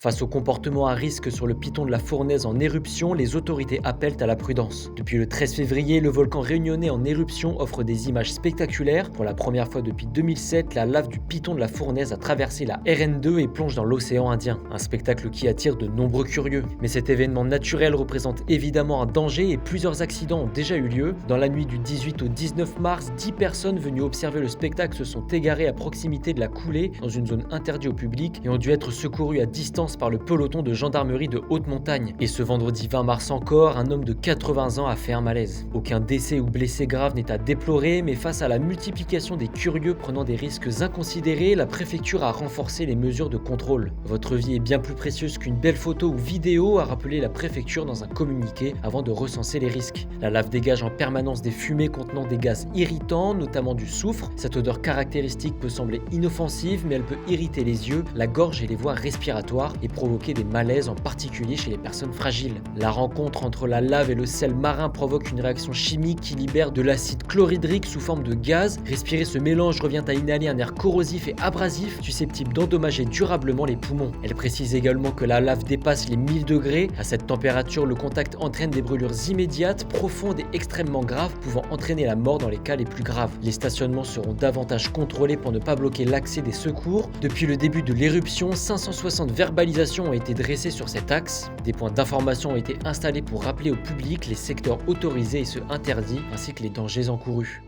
Face au comportement à risque sur le piton de la Fournaise en éruption, les autorités appellent à la prudence. Depuis le 13 février, le volcan réunionnais en éruption offre des images spectaculaires. Pour la première fois depuis 2007, la lave du piton de la Fournaise a traversé la RN2 et plonge dans l'océan Indien. Un spectacle qui attire de nombreux curieux. Mais cet événement naturel représente évidemment un danger et plusieurs accidents ont déjà eu lieu. Dans la nuit du 18 au 19 mars, 10 personnes venues observer le spectacle se sont égarées à proximité de la coulée dans une zone interdite au public et ont dû être secourues à distance par le peloton de gendarmerie de haute montagne. Et ce vendredi 20 mars encore, un homme de 80 ans a fait un malaise. Aucun décès ou blessé grave n'est à déplorer, mais face à la multiplication des curieux prenant des risques inconsidérés, la préfecture a renforcé les mesures de contrôle. Votre vie est bien plus précieuse qu'une belle photo ou vidéo, a rappelé la préfecture dans un communiqué avant de recenser les risques. La lave dégage en permanence des fumées contenant des gaz irritants, notamment du soufre. Cette odeur caractéristique peut sembler inoffensive, mais elle peut irriter les yeux, la gorge et les voies respiratoires et provoquer des malaises, en particulier chez les personnes fragiles. La rencontre entre la lave et le sel marin provoque une réaction chimique qui libère de l'acide chlorhydrique sous forme de gaz. Respirer ce mélange revient à inhaler un air corrosif et abrasif, susceptible d'endommager durablement les poumons. Elle précise également que la lave dépasse les 1000 degrés. À cette température, le contact entraîne des brûlures immédiates, profondes et extrêmement graves, pouvant entraîner la mort dans les cas les plus graves. Les stationnements seront davantage contrôlés pour ne pas bloquer l'accès des secours. Depuis le début de l'éruption, 560 verbalisations ont été dressées sur cet axe. Des points d'information ont été installés pour rappeler au public les secteurs autorisés et ceux interdits, ainsi que les dangers encourus.